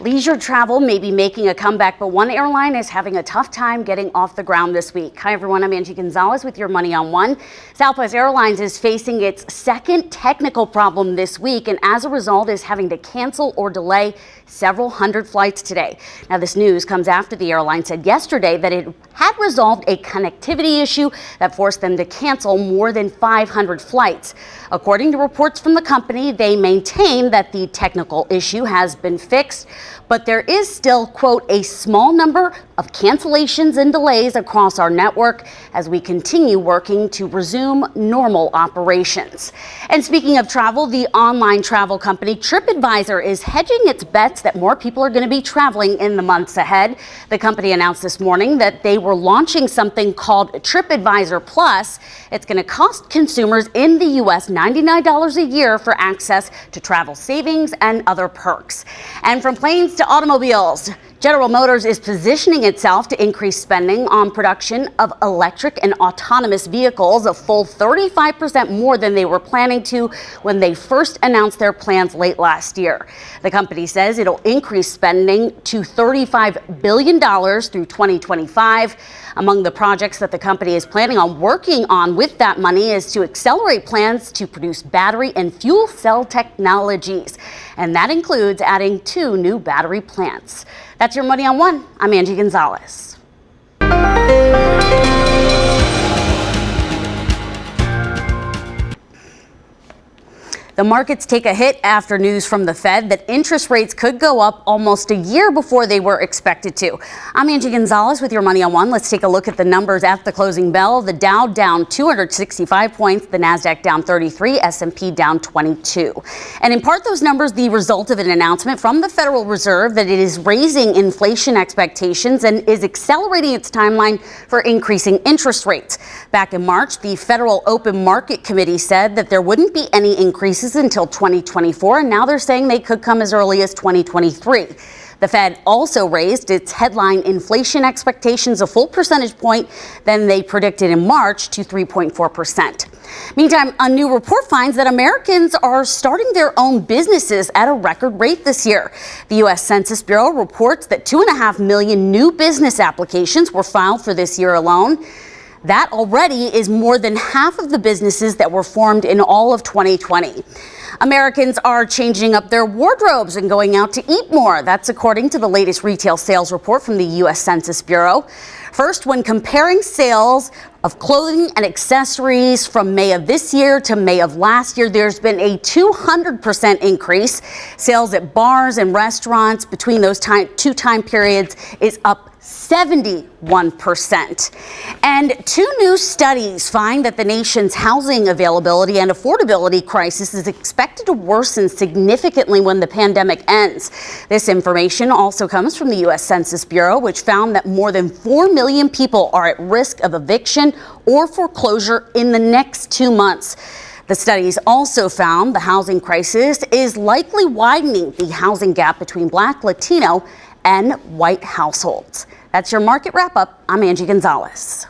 Leisure travel may be making a comeback, but one airline is having a tough time getting off the ground this week. Hi, everyone. I'm Angi Gonzalez with your Money on One. Southwest Airlines is facing its second technical problem this week, and as a result is having to cancel or delay several hundred flights today. Now, this news comes after the airline said yesterday that it had resolved a connectivity issue that forced them to cancel more than 500 flights. According to reports from the company, they maintain that the technical issue has been fixed, but there is still, quote, a small number of cancellations and delays across our network as we continue working to resume normal operations. And speaking of travel, the online travel company TRIPADVISOR is hedging its bets that more people are going to be traveling in the months ahead. The company announced this morning that they were launching something called TRIPADVISOR Plus. It's going to cost consumers in the U.S. $99 a year for access to travel savings and other perks. And from planes to automobiles, General Motors is positioning itself to increase spending on production of electric and autonomous vehicles, a full 35% more than they were planning to when they first announced their plans late last year. The company says it'll increase spending to $35 billion through 2025. Among the projects that the company is planning on working on with that money is to accelerate plans to produce battery and fuel cell technologies. And that includes adding 2 new battery plants. That's your Money on One. I'm Angi Gonzalez. The markets take a hit after news from the Fed that interest rates could go up almost a year before they were expected to. I'm Angi Gonzalez with your Money on One. Let's take a look at the numbers at the closing bell. The Dow down 265 points, the Nasdaq down 33, S&P down 22. And in part, those numbers the result of an announcement from the Federal Reserve that it is raising inflation expectations and is accelerating its timeline for increasing interest rates. Back in March, the Federal Open Market Committee said that there wouldn't be any increases until 2024, and now they're saying they could come as early as 2023. The Fed also raised its headline inflation expectations a full percentage point than they predicted in March to 3.4%. Meantime, a new report finds that Americans are starting their own businesses at a record rate this year. The U.S. Census Bureau reports that 2.5 million new business applications were filed for this year alone. That already is more than half of the businesses that were formed in all of 2020. Americans are changing up their wardrobes and going out to eat more. That's according to the latest retail sales report from the U.S. Census Bureau. First, when comparing sales of clothing and accessories from May of this year to May of last year, there's been a 200% increase. Sales at bars and restaurants between those two time periods is up 71%. And 2 new studies find that the nation's housing availability and affordability crisis is expected to worsen significantly when the pandemic ends. This information also comes from the U.S. Census Bureau, which found that more than 4 million people are at risk of eviction or foreclosure in the next 2 months. The studies also found the housing crisis is likely widening the housing gap between Black, Latino, and white households. That's your market wrap up. I'm Angi Gonzalez.